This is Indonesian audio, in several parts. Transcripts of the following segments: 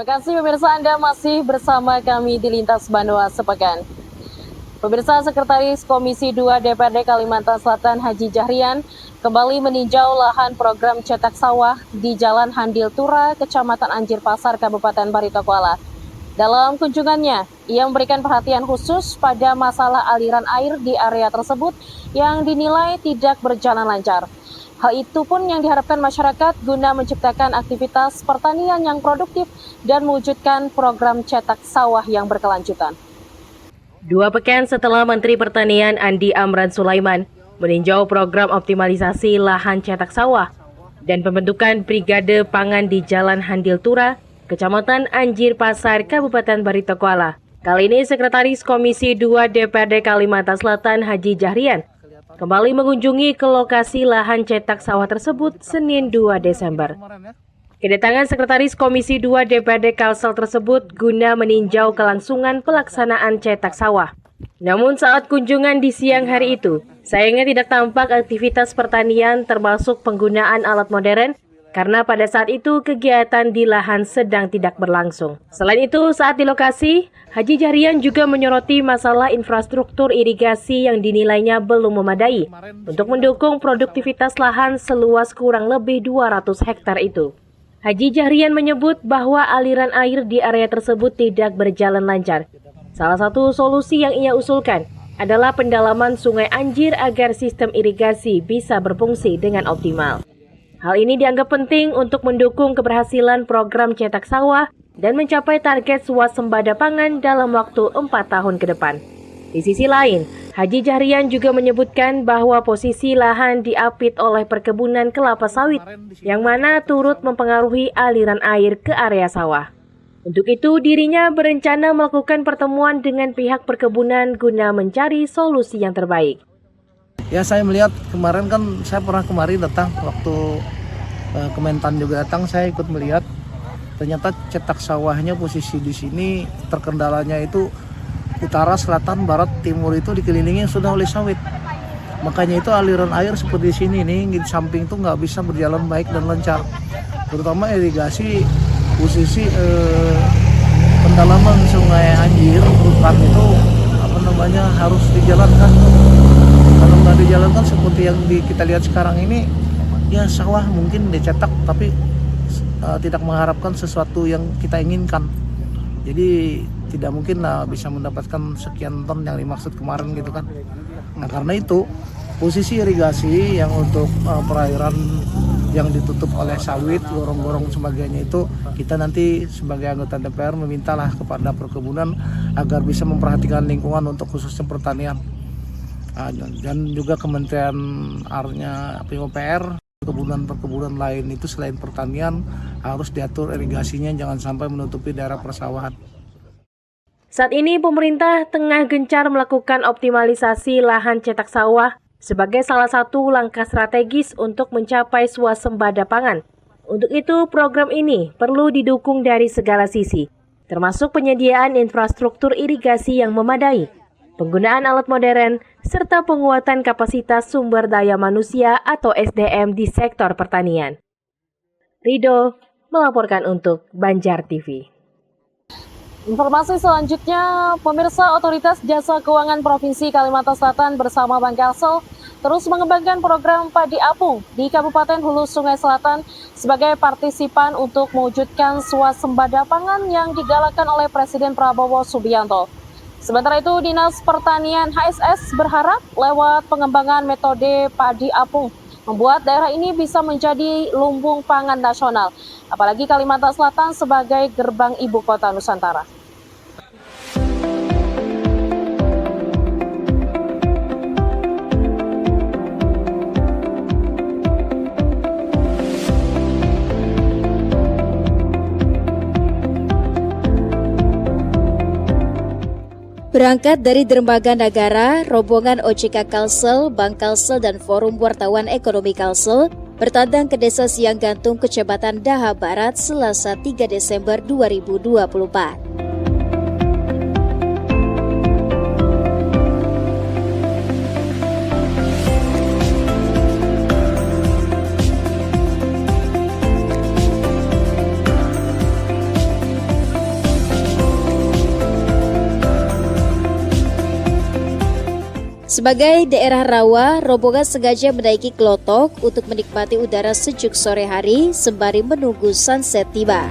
Terima kasih pemirsa, Anda masih bersama kami di Lintas Banua Sepekan. Pemirsa, Sekretaris Komisi 2 DPRD Kalimantan Selatan Haji Jahrian kembali meninjau lahan program cetak sawah di Jalan Handil Tura, Kecamatan Anjir Pasar, Kabupaten Barito Kuala. Dalam kunjungannya, ia memberikan perhatian khusus pada masalah aliran air di area tersebut yang dinilai tidak berjalan lancar. Hal itu pun yang diharapkan masyarakat guna menciptakan aktivitas pertanian yang produktif dan mewujudkan program cetak sawah yang berkelanjutan. 2 pekan setelah Menteri Pertanian Andi Amran Sulaiman meninjau program optimalisasi lahan cetak sawah dan pembentukan Brigade Pangan di Jalan Handil Tura, Kecamatan Anjir Pasar, Kabupaten Barito Kuala. Kali ini Sekretaris Komisi 2 DPRD Kalimantan Selatan Haji Jahrian kembali mengunjungi ke lokasi lahan cetak sawah tersebut Senin 2 Desember. Kedatangan Sekretaris Komisi 2 DPRD Kalsel tersebut guna meninjau kelangsungan pelaksanaan cetak sawah. Namun saat kunjungan di siang hari itu, sayangnya tidak tampak aktivitas pertanian termasuk penggunaan alat modern karena pada saat itu kegiatan di lahan sedang tidak berlangsung. Selain itu, saat di lokasi, Haji Jahrian juga menyoroti masalah infrastruktur irigasi yang dinilainya belum memadai untuk mendukung produktivitas lahan seluas kurang lebih 200 hektar itu. Haji Jahrian menyebut bahwa aliran air di area tersebut tidak berjalan lancar. Salah satu solusi yang ia usulkan adalah pendalaman Sungai Anjir agar sistem irigasi bisa berfungsi dengan optimal. Hal ini dianggap penting untuk mendukung keberhasilan program cetak sawah dan mencapai target swasembada pangan dalam waktu 4 tahun ke depan. Di sisi lain, Haji Jahrian juga menyebutkan bahwa posisi lahan diapit oleh perkebunan kelapa sawit yang mana turut mempengaruhi aliran air ke area sawah. Untuk itu, dirinya berencana melakukan pertemuan dengan pihak perkebunan guna mencari solusi yang terbaik. Ya, saya melihat kemarin kan saya pernah kemari datang waktu Kementan juga datang, saya ikut melihat ternyata cetak sawahnya posisi di sini terkendalanya itu utara, selatan, barat, timur itu dikelilingi sudah oleh sawit. Makanya itu aliran air seperti di sini nih di samping itu nggak bisa berjalan baik dan lancar. Terutama irigasi posisi pendalaman Sungai Anjir Rutan itu harus dijalankan. Kalau nggak dijalankan seperti yang kita lihat sekarang ini, ya sawah mungkin dicetak tapi tidak mengharapkan sesuatu yang kita inginkan. Jadi tidak mungkin lah bisa mendapatkan sekian ton yang dimaksud kemarin gitu kan. Nah karena itu posisi irigasi yang untuk perairan yang ditutup oleh sawit, gorong-gorong sebagainya itu kita nanti sebagai anggota DPR memintalah kepada perkebunan agar bisa memperhatikan lingkungan untuk khususnya pertanian. Dan juga Kementerian AR-nya PUPR, perkebunan lain itu selain pertanian harus diatur irigasinya jangan sampai menutupi daerah persawahan. Saat ini pemerintah tengah gencar melakukan optimalisasi lahan cetak sawah sebagai salah satu langkah strategis untuk mencapai swasembada pangan. Untuk itu, program ini perlu didukung dari segala sisi, termasuk penyediaan infrastruktur irigasi yang memadai, penggunaan alat modern, serta penguatan kapasitas sumber daya manusia atau SDM di sektor pertanian. Rido melaporkan untuk Banjar TV. Informasi selanjutnya, pemirsa, Otoritas Jasa Keuangan Provinsi Kalimantan Selatan bersama Bank Kalsel terus mengembangkan program Padi Apung di Kabupaten Hulu Sungai Selatan sebagai partisipan untuk mewujudkan swasembada pangan yang digalakkan oleh Presiden Prabowo Subianto. Sementara itu, Dinas Pertanian HSS berharap lewat pengembangan metode Padi Apung membuat daerah ini bisa menjadi lumbung pangan nasional, apalagi Kalimantan Selatan sebagai gerbang ibu kota Nusantara. Berangkat dari dermaga negara, rombongan OJK Kalsel, Bank Kalsel, dan Forum Wartawan Ekonomi Kalsel bertandang ke Desa Siang Gantung, Kecamatan Daha Barat, Selasa 3 Desember 2024. Sebagai daerah rawa, rombongan sengaja menaiki Klotok untuk menikmati udara sejuk sore hari sembari menunggu sunset tiba.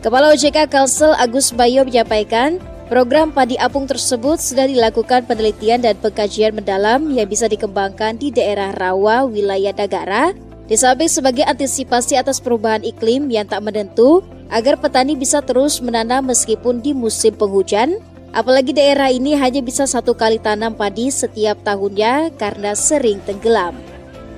Kepala OJK Kalsel Agus Bayo menyampaikan, program padi apung tersebut sudah dilakukan penelitian dan pengkajian mendalam yang bisa dikembangkan di daerah rawa wilayah negara, di samping sebagai antisipasi atas perubahan iklim yang tak menentu, agar petani bisa terus menanam meskipun di musim penghujan, apalagi daerah ini hanya bisa 1 kali tanam padi setiap tahunnya karena sering tenggelam.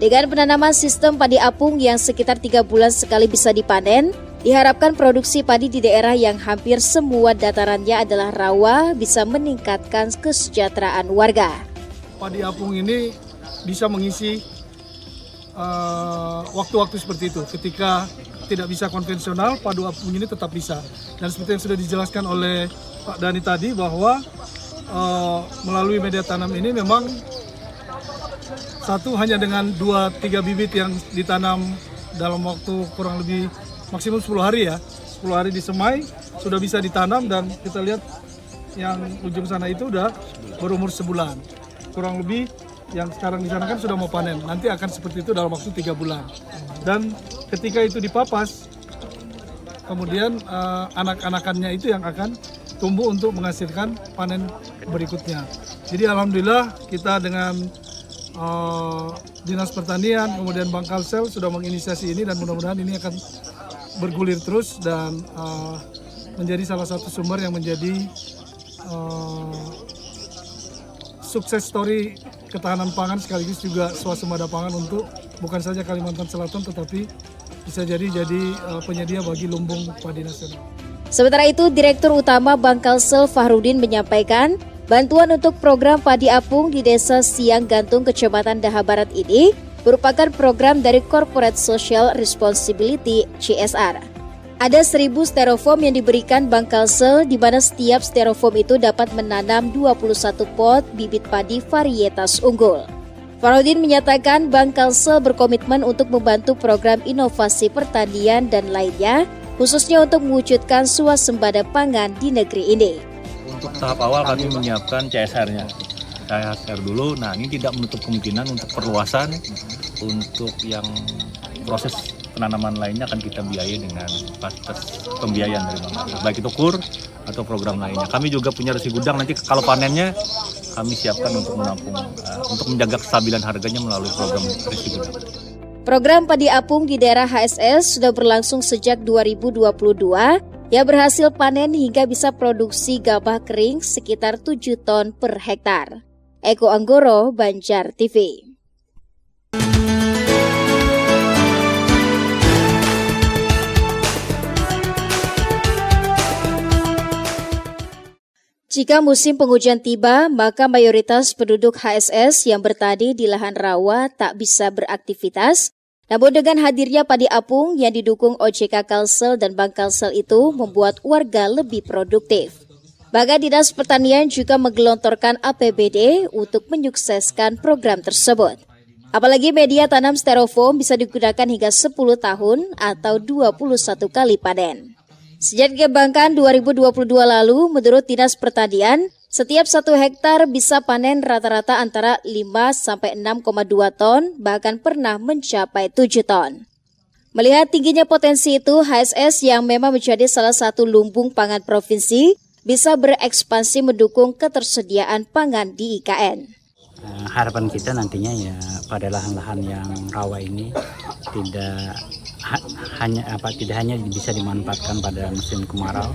Dengan penanaman sistem padi apung yang sekitar 3 bulan sekali bisa dipanen, diharapkan produksi padi di daerah yang hampir semua datarannya adalah rawa bisa meningkatkan kesejahteraan warga. Padi apung ini bisa mengisi waktu-waktu seperti itu. Ketika tidak bisa konvensional, padi apung ini tetap bisa. Dan seperti yang sudah dijelaskan oleh Pak Dhani tadi bahwa melalui media tanam ini memang satu hanya dengan 2-3 bibit yang ditanam dalam waktu kurang lebih maksimum 10 hari ya, 10 hari disemai sudah bisa ditanam dan kita lihat yang ujung sana itu udah berumur sebulan. Kurang lebih yang sekarang di sana kan sudah mau panen, nanti akan seperti itu dalam waktu 3 bulan. Dan ketika itu dipapas, kemudian anak-anakannya itu yang akan tumbuh untuk menghasilkan panen berikutnya. Jadi alhamdulillah kita dengan Dinas Pertanian, kemudian Bank Kalsel sudah menginisiasi ini dan mudah-mudahan ini akan bergulir terus dan menjadi salah satu sumber yang menjadi sukses story ketahanan pangan sekaligus juga swasembada pangan untuk bukan saja Kalimantan Selatan tetapi bisa jadi penyedia bagi lumbung padi nasional. Sementara itu, Direktur Utama Bank Kalsel Fahrudin menyampaikan, bantuan untuk program padi apung di Desa Siang Gantung, Kecamatan Daha Barat ini merupakan program dari Corporate Social Responsibility (CSR). Ada 1.000 styrofoam yang diberikan Bank Kalsel, di mana setiap styrofoam itu dapat menanam 21 pot bibit padi varietas unggul. Fahrudin menyatakan Bank Kalsel berkomitmen untuk membantu program inovasi pertanian dan lainnya, khususnya untuk mewujudkan swasembada pangan di negeri ini. Untuk tahap awal kami menyiapkan CSR-nya. CSR dulu, nah ini tidak menutup kemungkinan untuk perluasan, untuk yang proses penanaman lainnya akan kita biayai dengan fasilitas pembiayaan dari Bank Kalsel, baik itu KUR atau program lainnya. Kami juga punya resi gudang, nanti kalau panennya kami siapkan untuk menampung, untuk menjaga kestabilan harganya melalui program resi gudang. Program padi apung di daerah HSS sudah berlangsung sejak 2022, yang berhasil panen hingga bisa produksi gabah kering sekitar 7 ton per hektar. Eko Anggoro, Banjar TV. Jika musim penghujan tiba, maka mayoritas penduduk HSS yang bertani di lahan rawa tak bisa beraktivitas. Namun dengan hadirnya padi apung yang didukung OJK Kalsel dan Bank Kalsel itu membuat warga lebih produktif. Bahkan Dinas Pertanian juga menggelontorkan APBD untuk menyukseskan program tersebut. Apalagi media tanam styrofoam bisa digunakan hingga 10 tahun atau 21 kali panen. Sejak dikembangkan 2022 lalu, menurut Dinas Pertanian, setiap 1 hektar bisa panen rata-rata antara 5 sampai 6,2 ton, bahkan pernah mencapai 7 ton. Melihat tingginya potensi itu, HSS yang memang menjadi salah satu lumbung pangan provinsi, bisa berekspansi mendukung ketersediaan pangan di IKN. Harapan kita nantinya ya pada lahan-lahan yang rawa ini tidak hanya bisa dimanfaatkan pada musim kemarau,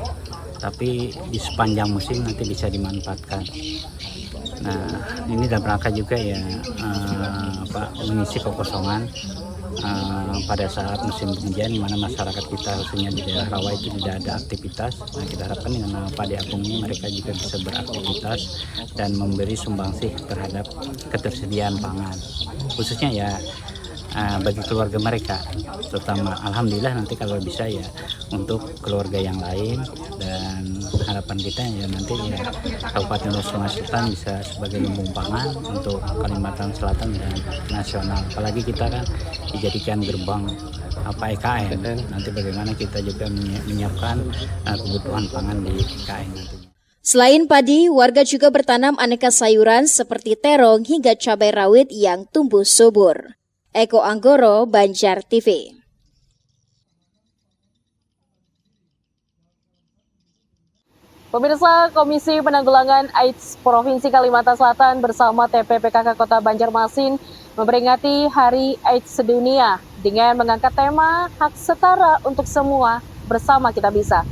tapi di sepanjang musim nanti bisa dimanfaatkan. Nah, ini dalam rangka juga ya mengisi kekosongan pada saat musim penghujan, di mana masyarakat kita khususnya di daerah rawa itu tidak ada aktivitas. Nah, kita harapkan dengan padi apung ini mereka juga bisa beraktivitas dan memberi sumbangsih terhadap ketersediaan pangan, khususnya ya bagi keluarga mereka, terutama alhamdulillah nanti kalau bisa ya untuk keluarga yang lain, dan harapan kita ya nanti ya Kabupaten Sungai Selatan bisa sebagai lumbung pangan untuk Kalimantan Selatan dan nasional. Apalagi kita kan dijadikan gerbang EKN, nanti bagaimana kita juga menyiapkan kebutuhan pangan di IKN nantinya. Selain padi, warga juga bertanam aneka sayuran seperti terong hingga cabai rawit yang tumbuh subur. Eko Anggoro, Banjar TV. Pemirsa, Komisi Penanggulangan AIDS Provinsi Kalimantan Selatan bersama TPPKK Kota Banjarmasin memperingati Hari AIDS Sedunia dengan mengangkat tema Hak Setara untuk Semua, Bersama Kita Bisa.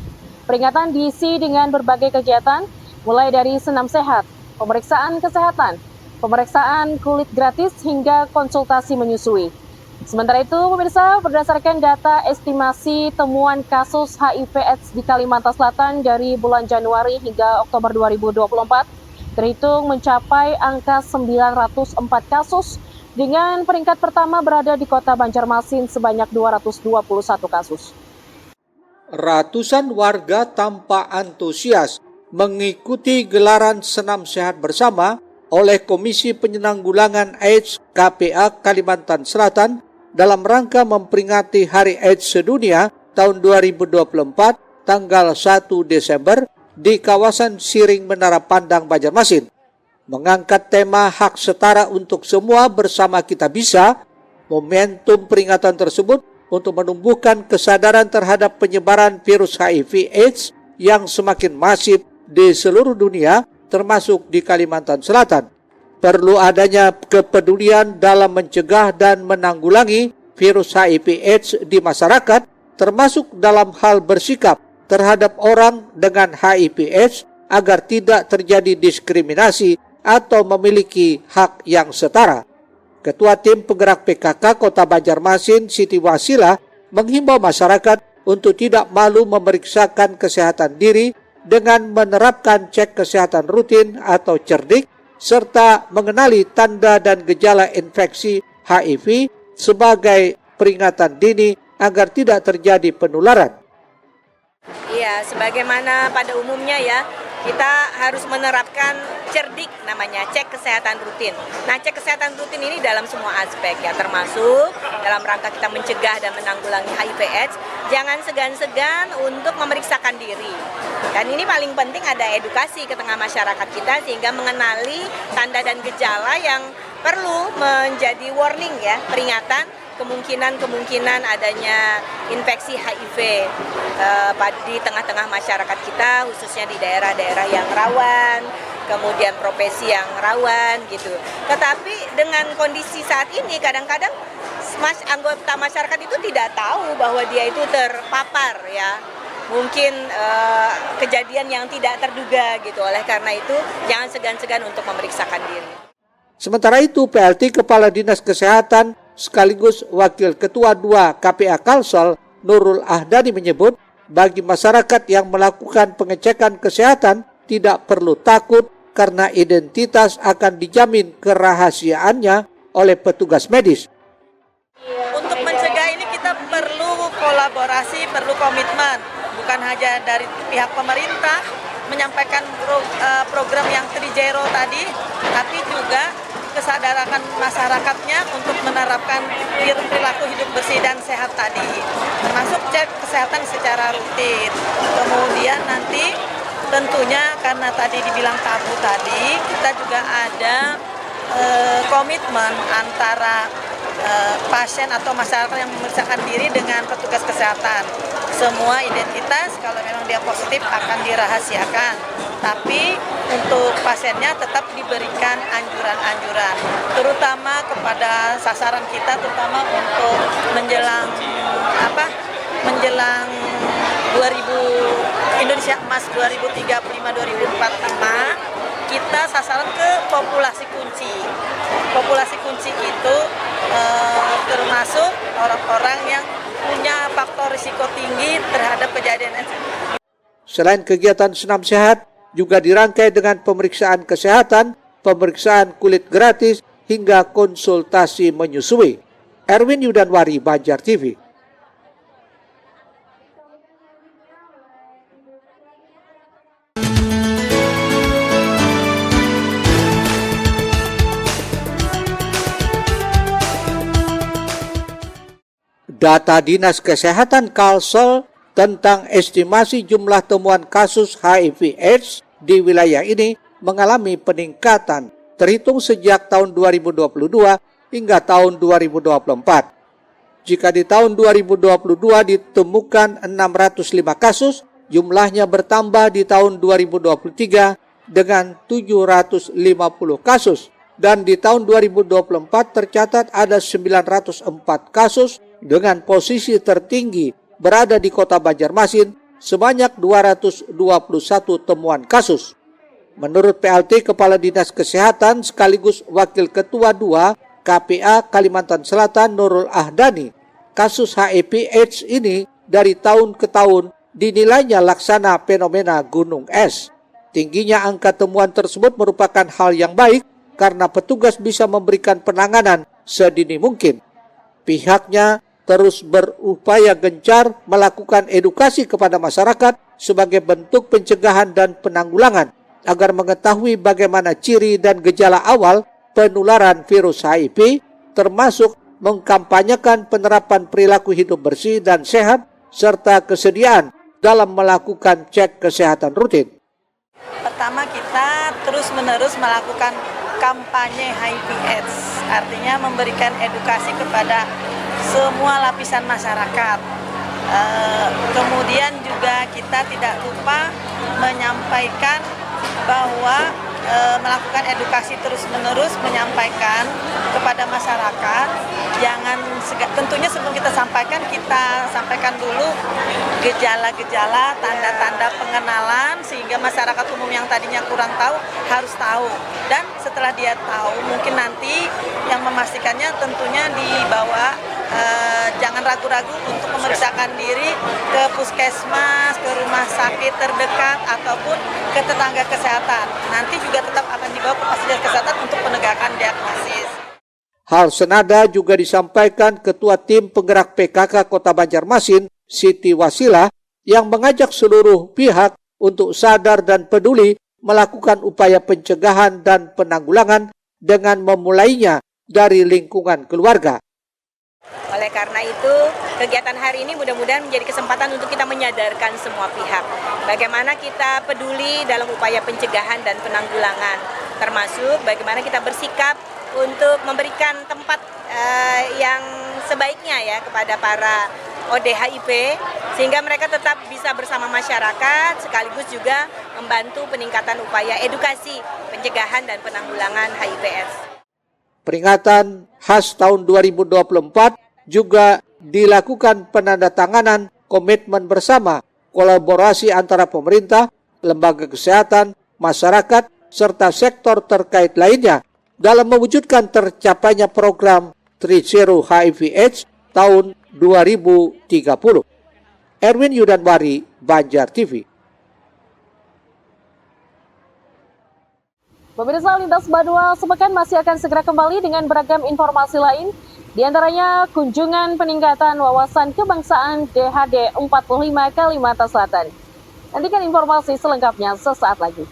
Peringatan diisi dengan berbagai kegiatan, mulai dari senam sehat, pemeriksaan kesehatan, pemeriksaan kulit gratis hingga konsultasi menyusui. Sementara itu, pemirsa, berdasarkan data estimasi temuan kasus HIV/AIDS di Kalimantan Selatan dari bulan Januari hingga Oktober 2024, terhitung mencapai angka 904 kasus, dengan peringkat pertama berada di Kota Banjarmasin sebanyak 221 kasus. Ratusan warga tampak antusias mengikuti gelaran senam sehat bersama oleh Komisi Penanggulangan AIDS KPA Kalimantan Selatan dalam rangka memperingati Hari AIDS Sedunia tahun 2024 tanggal 1 Desember di kawasan Siring Menara Pandang Banjarmasin. Mengangkat tema Hak Setara untuk Semua, Bersama Kita Bisa, momentum peringatan tersebut untuk menumbuhkan kesadaran terhadap penyebaran virus HIV/AIDS yang semakin masif di seluruh dunia, termasuk di Kalimantan Selatan. Perlu adanya kepedulian dalam mencegah dan menanggulangi virus HIV/AIDS di masyarakat, termasuk dalam hal bersikap terhadap orang dengan HIV/AIDS agar tidak terjadi diskriminasi atau memiliki hak yang setara. Ketua Tim Penggerak PKK Kota Banjarmasin, Siti Wasila, menghimbau masyarakat untuk tidak malu memeriksakan kesehatan diri dengan menerapkan cek kesehatan rutin atau cerdik, serta mengenali tanda dan gejala infeksi HIV sebagai peringatan dini agar tidak terjadi penularan. Iya, sebagaimana pada umumnya ya, kita harus menerapkan cerdik namanya, cek kesehatan rutin. Nah, cek kesehatan rutin ini dalam semua aspek ya, termasuk dalam rangka kita mencegah dan menanggulangi HIV/AIDS, jangan segan-segan untuk memeriksakan diri. Dan ini paling penting ada edukasi ke tengah masyarakat kita sehingga mengenali tanda dan gejala yang perlu menjadi warning ya, peringatan kemungkinan adanya infeksi HIV di tengah-tengah masyarakat kita, khususnya di daerah-daerah yang rawan, kemudian profesi yang rawan gitu. Tetapi dengan kondisi saat ini kadang-kadang anggota masyarakat itu tidak tahu bahwa dia itu terpapar ya. Mungkin kejadian yang tidak terduga gitu. Oleh karena itu jangan segan-segan untuk memeriksakan diri. Sementara itu, PLT Kepala Dinas Kesehatan sekaligus Wakil Ketua 2 KPA Kalsel, Nurul Ahdani menyebut, bagi masyarakat yang melakukan pengecekan kesehatan tidak perlu takut karena identitas akan dijamin kerahasiaannya oleh petugas medis. Untuk mencegah ini kita perlu kolaborasi, perlu komitmen, bukan hanya dari pihak pemerintah menyampaikan program yang 3.0 tadi, tapi juga kesadaran masyarakatnya untuk menerapkan perilaku hidup bersih dan sehat tadi, termasuk cek kesehatan secara rutin. Kemudian nanti tentunya karena tadi dibilang tabu tadi, kita juga ada komitmen antara pasien atau masyarakat yang memeriksakan diri dengan petugas kesehatan. Semua identitas kalau memang dia positif akan dirahasiakan, tapi untuk pasiennya tetap diberikan anjuran-anjuran, terutama kepada sasaran kita, terutama untuk menjelang 2000 Indonesia Emas 2035-2045, kita sasaran ke populasi kunci. Populasi kunci itu termasuk orang-orang yang punya faktor risiko tinggi terhadap kejadian. Selain kegiatan senam sehat, juga dirangkai dengan pemeriksaan kesehatan, pemeriksaan kulit gratis, hingga konsultasi menyusui. Erwin Yudanwari, Banjar TV. Data Dinas Kesehatan Kalsel tentang estimasi jumlah temuan kasus HIV/AIDS di wilayah ini mengalami peningkatan terhitung sejak tahun 2022 hingga tahun 2024. Jika di tahun 2022 ditemukan 605 kasus, jumlahnya bertambah di tahun 2023 dengan 750 kasus. Dan di tahun 2024 tercatat ada 904 kasus dengan posisi tertinggi berada di Kota Banjarmasin sebanyak 221 temuan kasus. Menurut PLT Kepala Dinas Kesehatan sekaligus Wakil Ketua 2 KPA Kalimantan Selatan Nurul Ahdani, kasus HIV/AIDS ini dari tahun ke tahun dinilainya laksana fenomena gunung es. Tingginya angka temuan tersebut merupakan hal yang baik karena petugas bisa memberikan penanganan sedini mungkin. Pihaknya terus berupaya gencar melakukan edukasi kepada masyarakat sebagai bentuk pencegahan dan penanggulangan agar mengetahui bagaimana ciri dan gejala awal penularan virus HIV, termasuk mengkampanyekan penerapan perilaku hidup bersih dan sehat serta kesediaan dalam melakukan cek kesehatan rutin. Pertama, kita terus-menerus melakukan kampanye HIV/AIDS, artinya memberikan edukasi kepada semua lapisan masyarakat. Kemudian juga kita tidak lupa menyampaikan bahwa melakukan edukasi terus-menerus, menyampaikan kepada masyarakat, tentunya sebelum kita sampaikan dulu gejala-gejala, tanda-tanda pengenalan sehingga masyarakat umum yang tadinya kurang tahu harus tahu. Dan setelah dia tahu, mungkin nanti yang memastikannya tentunya dibawa, jangan ragu-ragu untuk memeriksakan diri ke puskesmas, ke rumah sakit terdekat ataupun ke tenaga kesehatan. Nanti juga tetap akan dibawa ke fasilitas kesehatan untuk penegakan diagnosis. Hal senada juga disampaikan Ketua Tim Penggerak PKK Kota Banjarmasin, Siti Wasilah, yang mengajak seluruh pihak untuk sadar dan peduli melakukan upaya pencegahan dan penanggulangan dengan memulainya dari lingkungan keluarga. Oleh karena itu, kegiatan hari ini mudah-mudahan menjadi kesempatan untuk kita menyadarkan semua pihak bagaimana kita peduli dalam upaya pencegahan dan penanggulangan, termasuk bagaimana kita bersikap untuk memberikan tempat yang sebaiknya ya kepada para ODHIV sehingga mereka tetap bisa bersama masyarakat sekaligus juga membantu peningkatan upaya edukasi pencegahan dan penanggulangan HIV/AIDS. Peringatan khas tahun 2024 juga dilakukan penandatanganan komitmen bersama kolaborasi antara pemerintah, lembaga kesehatan, masyarakat, serta sektor terkait lainnya dalam mewujudkan tercapainya program Treat Zero HIV/AIDS tahun 2030. Erwin Yudanwari, Banjar TV. Pemirsa, Lintas Badua sepekan masih akan segera kembali dengan beragam informasi lain, di antaranya kunjungan peningkatan wawasan kebangsaan DHD 45 Kalimantan Selatan. Nantikan informasi selengkapnya sesaat lagi.